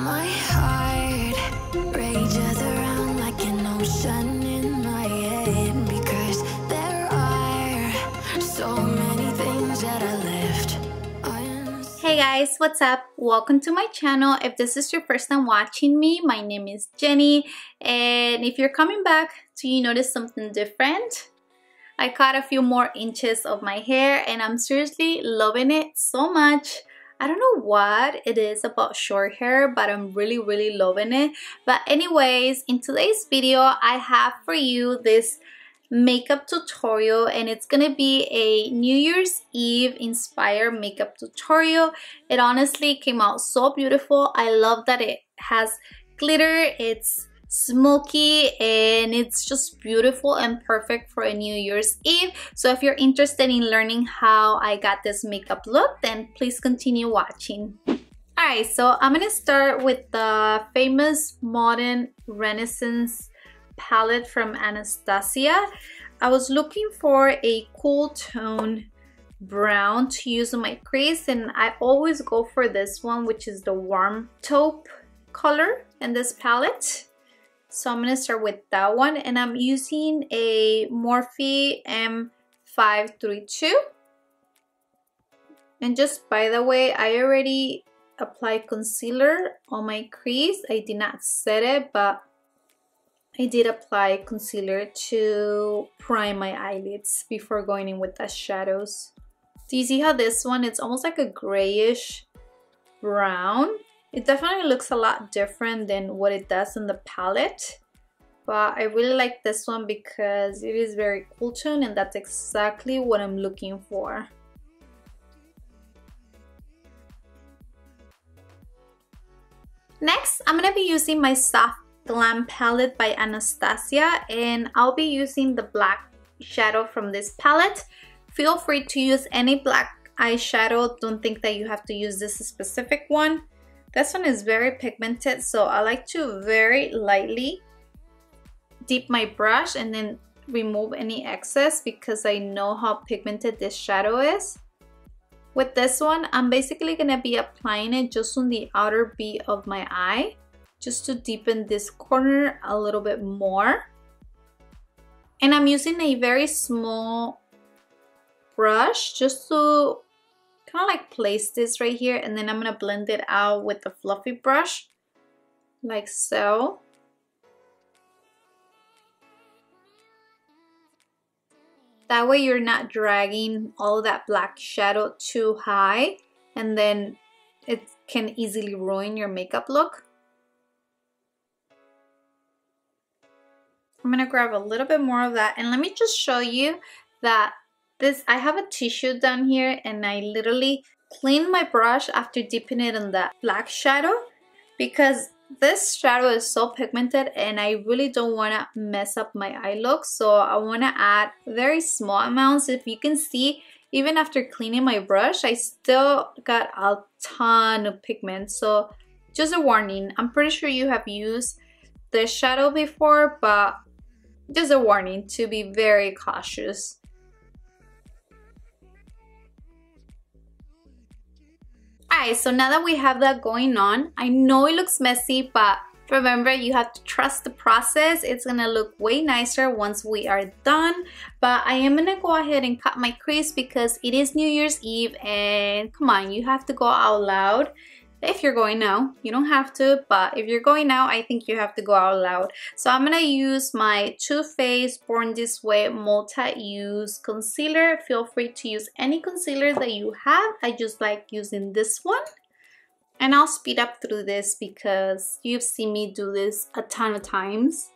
My heart rages around like an ocean in my head, because there are so many things that I left. Hey guys, what's up? Welcome to my channel. If this is your first time watching me, my name is Jenny, and if you're coming back, do you notice something different? I cut a few more inches of my hair and I'm seriously loving it so much. I don't know what it is about short hair, but I'm really loving it. But anyways, in today's video, I have for you this makeup tutorial, and it's gonna be a New Year's Eve inspired makeup tutorial. It honestly came out so beautiful. I love that it has glitter, it's smoky, and it's just beautiful and perfect for a New Year's Eve. So if you're interested in learning how I got this makeup look, then please continue watching. Alright, so I'm gonna start with the famous Modern Renaissance palette from Anastasia. I was looking for a cool tone brown to use on my crease, and I always go for this one, which is the warm taupe color in this palette. So I'm gonna start with that one, and I'm using a Morphe M532. And just by the way, I already applied concealer on my crease. I did not set it, but I did apply concealer to prime my eyelids before going in with the shadows. Do you see how this one, it's almost like a grayish brown? It definitely looks a lot different than what it does in the palette. But I really like this one because it is very cool tone, and that's exactly what I'm looking for. Next, I'm going to be using my soft Glam palette by Anastasia, and I'll be using the black shadow from this palette. Feel free to use any black eyeshadow. Don't think that you have to use this specific one. This one is very pigmented, so I like to very lightly dip my brush and then remove any excess because I know how pigmented this shadow is. With this one, I'm basically going to be applying it just on the outer V of my eye, just to deepen this corner a little bit more. And I'm using a very small brush just to kind of like place this right here, and then I'm gonna blend it out with the fluffy brush like so. That way you're not dragging all of that black shadow too high, and then it can easily ruin your makeup look. I'm gonna grab a little bit more of that, and let me just show you that I have a tissue down here, and I literally clean my brush after dipping it in that black shadow because this shadow is so pigmented and I really don't want to mess up my eye look. So I want to add very small amounts. If you can see, even after cleaning my brush, I still got a ton of pigment. So just a warning, I'm pretty sure you have used this shadow before, but just a warning to be very cautious. Alright, so now that we have that going on, I know it looks messy, but remember, you have to trust the process. It's gonna look way nicer once we are done. But I am gonna go ahead and cut my crease because it is New Year's Eve, and come on, you have to go out loud. If you're going out, you don't have to, but if you're going out, I think you have to go out loud. So I'm gonna use my Too Faced Born This Way multi-use concealer. Feel free to use any concealer that you have. I just like using this one. And I'll speed up through this because you've seen me do this a ton of times.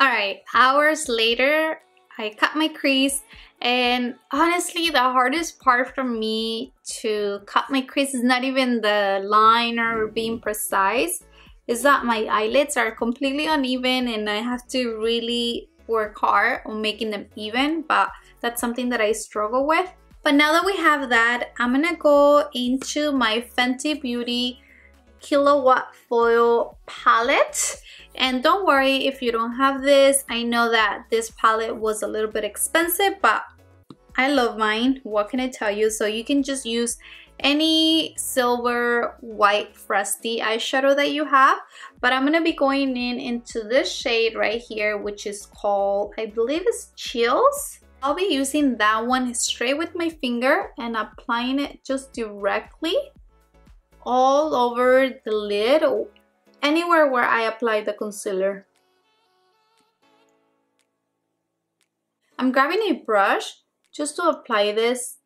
Alright, hours later, I cut my crease, and honestly the hardest part for me to cut my crease is not even the line or being precise, is that my eyelids are completely uneven and I have to really work hard on making them even, but that's something that I struggle with. But now that we have that, I'm gonna go into my Fenty Beauty Killawatt Foil palette. And don't worry if you don't have this. I know that this palette was a little bit expensive, but I love mine. What can I tell you? So you can just use any silver white frosty eyeshadow that you have, but I'm gonna be going into this shade right here, which is called, I believe it's Chills. I'll be using that one straight with my finger and applying it just directly all over the lid, anywhere where I apply the concealer. I'm grabbing a brush just to apply this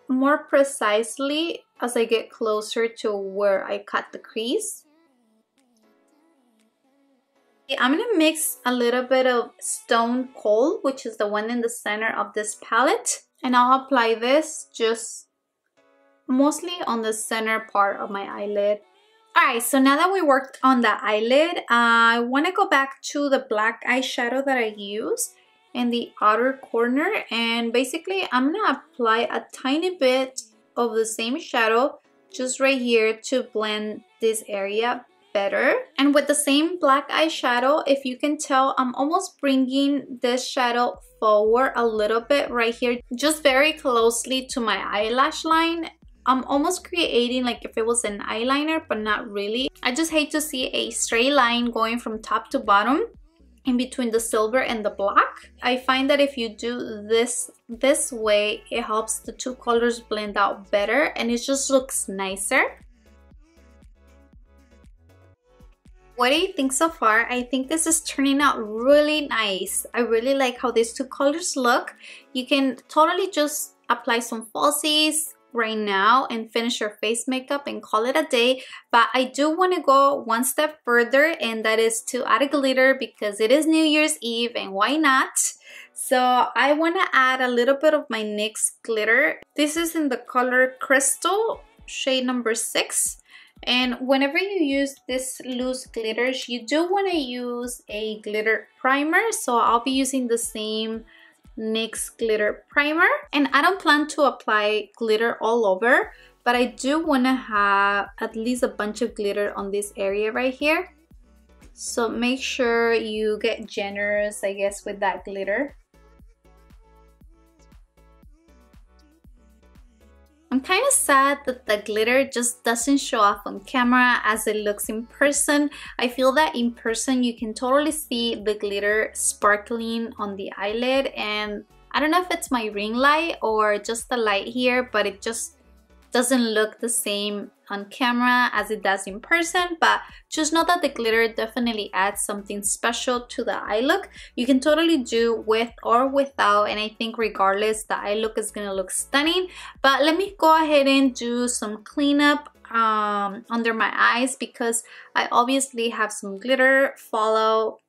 more precisely as I get closer to where I cut the crease. I'm gonna mix a little bit of Stone Cold, which is the one in the center of this palette, and I'll apply this just mostly on the center part of my eyelid. Alright, so now that we worked on the eyelid, I want to go back to the black eyeshadow that I used in the outer corner, and basically I'm gonna apply a tiny bit of the same shadow just right here to blend this area better. And with the same black eyeshadow, if you can tell, I'm almost bringing this shadow forward a little bit right here, just very closely to my eyelash line. I'm almost creating like if it was an eyeliner, but not really. I just hate to see a straight line going from top to bottom in between the silver and the black. I find that if you do this way, it helps the two colors blend out better and it just looks nicer. What do you think so far? I think this is turning out really nice. I really like how these two colors look. You can totally just apply some falsies right now and finish your face makeup and call it a day, but I do want to go one step further, and that is to add a glitter because it is New Year's Eve and why not? So I want to add a little bit of my NYX glitter. This is in the color Crystal, shade number 6. And whenever you use this loose glitters, you do want to use a glitter primer. So I'll be using the same NYX glitter primer, and I don't plan to apply glitter all over, but I do want to have at least a bunch of glitter on this area right here. So make sure you get generous, I guess, with that glitter. I'm kind of sad that the glitter just doesn't show off on camera as it looks in person. I feel that in person you can totally see the glitter sparkling on the eyelid, and I don't know if it's my ring light or just the light here, but it just doesn't look the same on camera as it does in person. But just know that the glitter definitely adds something special to the eye look. You can totally do with or without, and I think regardless the eye look is gonna look stunning. But let me go ahead and do some cleanup under my eyes because I obviously have some glitter follow.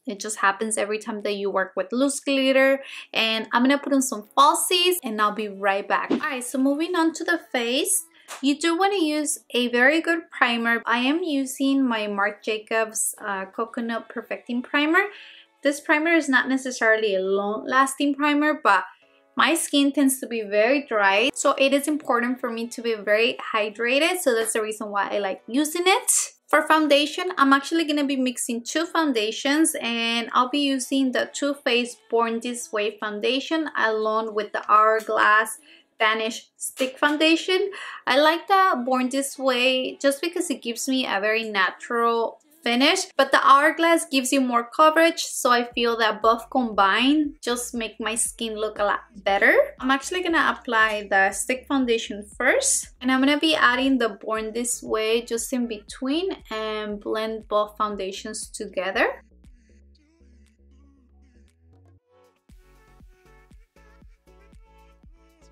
It just happens every time that you work with loose glitter. And I'm gonna put on some falsies and I'll be right back. Alright, so moving on to the face. You do want to use a very good primer. I am using my Marc Jacobs Coconut Perfecting Primer. This primer is not necessarily a long-lasting primer, but my skin tends to be very dry. So it is important for me to be very hydrated. So that's the reason why I like using it. For foundation, I'm actually going to be mixing two foundations, and I'll be using the Too Faced Born This Way foundation along with the Hourglass Vanish stick foundation. I like the Born This Way just because it gives me a very natural finish, but the Hourglass gives you more coverage, so I feel that both combined just make my skin look a lot better. I'm actually gonna apply the stick foundation first, and I'm gonna be adding the Born This Way just in between and blend both foundations together.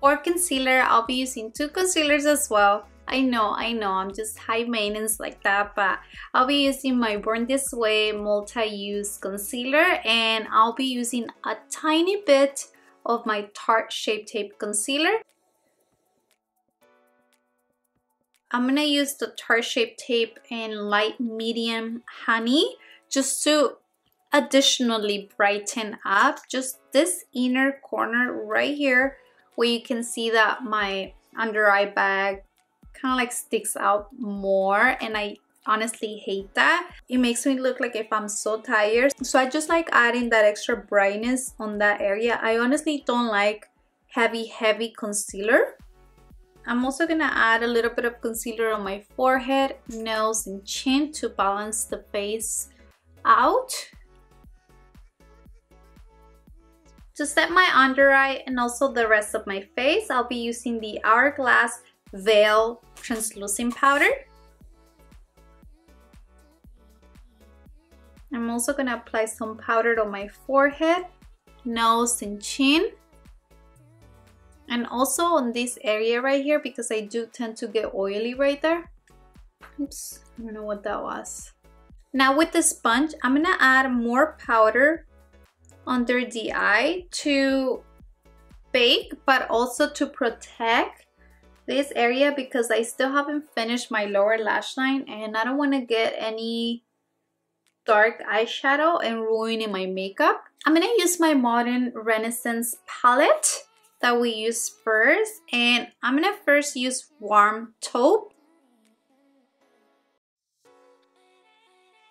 For concealer, I'll be using two concealers as well. I know, I'm just high maintenance like that, but I'll be using my Born This Way multi-use concealer, and I'll be using a tiny bit of my Tarte Shape Tape concealer. I'm gonna use the Tarte Shape Tape in light medium honey just to additionally brighten up just this inner corner right here, where you can see that my under eye bag kind of like sticks out more, and I honestly hate that. It makes me look like if I'm so tired. So I just like adding that extra brightness on that area. I honestly don't like heavy concealer. I'm also gonna add a little bit of concealer on my forehead, nose, and chin to balance the face out. To set my under eye and also the rest of my face, I'll be using the Hourglass Veil Translucent Powder. I'm also going to apply some powder on my forehead, nose, and chin. And also on this area right here, because I do tend to get oily right there. Oops, I don't know what that was. Now with the sponge, I'm going to add more powder under the eye to bake, but also to protect this area because I still haven't finished my lower lash line and I don't want to get any dark eyeshadow and ruining my makeup. I'm going to use my Modern Renaissance palette that we use first, and I'm going to first use Warm Taupe.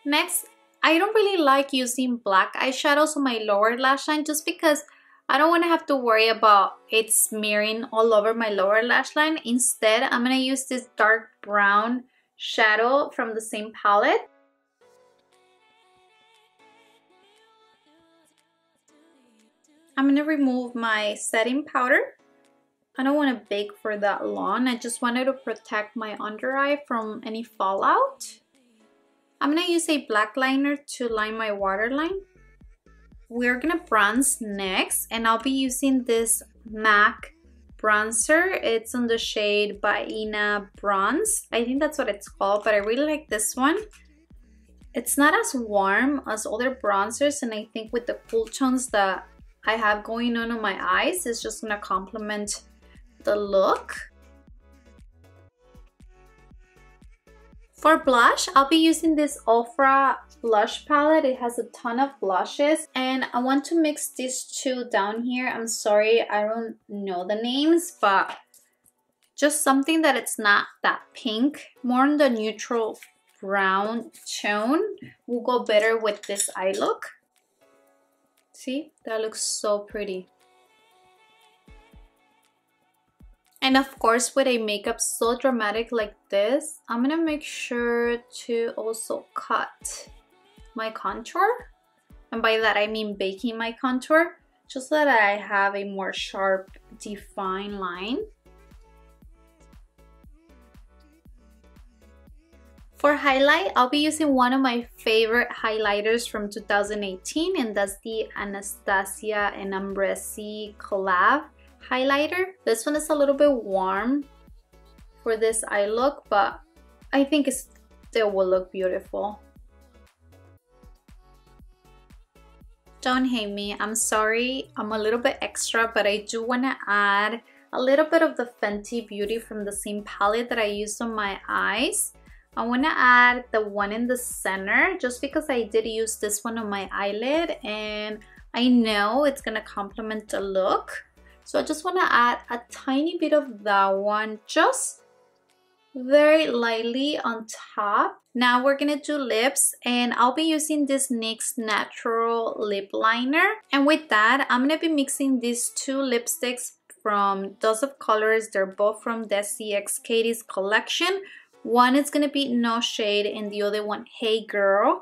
Next, I don't really like using black eyeshadows on my lower lash line just because I don't want to have to worry about it smearing all over my lower lash line. Instead, I'm going to use this dark brown shadow from the same palette. I'm going to remove my setting powder. I don't want to bake for that long. I just wanted to protect my under eye from any fallout. I'm going to use a black liner to line my waterline. We're going to bronze next, and I'll be using this MAC bronzer. It's on the shade Baiana Bronze. I think that's what it's called, but I really like this one. It's not as warm as other bronzers, and I think with the cool tones that I have going on my eyes, it's just going to complement the look. For blush, I'll be using this Ofra blush palette. It has a ton of blushes and I want to mix these two down here. I'm sorry, I don't know the names, but just something that it's not that pink, more in the neutral brown tone will go better with this eye look. See, that looks so pretty. And of course, with a makeup so dramatic like this, I'm gonna make sure to also cut my contour. And by that I mean baking my contour, just so that I have a more sharp, defined line. For highlight, I'll be using one of my favorite highlighters from 2018, and that's the Anastasia and Amrezy collab highlighter. This one is a little bit warm for this eye look, but I think it still will look beautiful. Don't hate me, I'm sorry, I'm a little bit extra, but I do want to add a little bit of the Fenty Beauty from the same palette that I used on my eyes. I want to add the one in the center just because I did use this one on my eyelid and I know it's going to complement the look. So I just want to add a tiny bit of that one, just very lightly on top. Now we're going to do lips, and I'll be using this NYX Natural Lip Liner. And with that, I'm going to be mixing these two lipsticks from Dose of Colors. They're both from DesixKaty's collection. One is going to be No Shade and the other one, Hey Girl.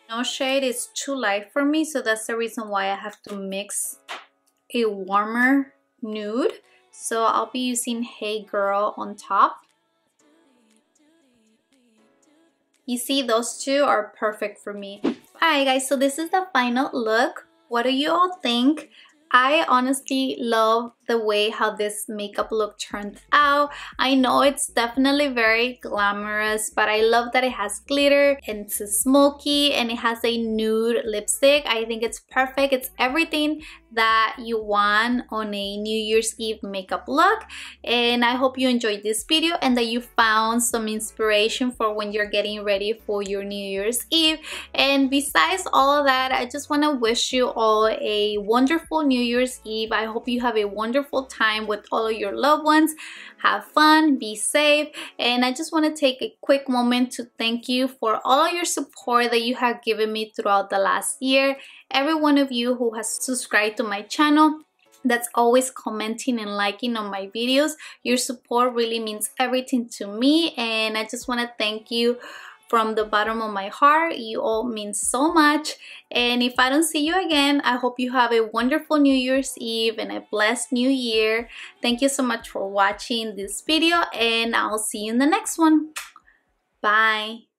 No Shade is too light for me, so that's the reason why I have to mix a warmer nude. So I'll be using Hey Girl on top. You see, those two are perfect for me. Alright guys, so this is the final look. What do you all think? I honestly love the way how this makeup look turned out. I know it's definitely very glamorous, but I love that it has glitter and it's a smoky and it has a nude lipstick. I think it's perfect. It's everything that you want on a New Year's Eve makeup look. And I hope you enjoyed this video and that you found some inspiration for when you're getting ready for your New Year's Eve. And besides all of that, I just want to wish you all a wonderful New New Year's Eve. I hope you have a wonderful time with all of your loved ones. Have fun, be safe, and I just want to take a quick moment to thank you for all your support that you have given me throughout the last year. Every one of you who has subscribed to my channel, that's always commenting and liking on my videos. Your support really means everything to me, and I just want to thank you from the bottom of my heart. You all mean so much, and if I don't see you again, I hope you have a wonderful New Year's Eve and a blessed new year. Thank you so much for watching this video, and I'll see you in the next one. Bye.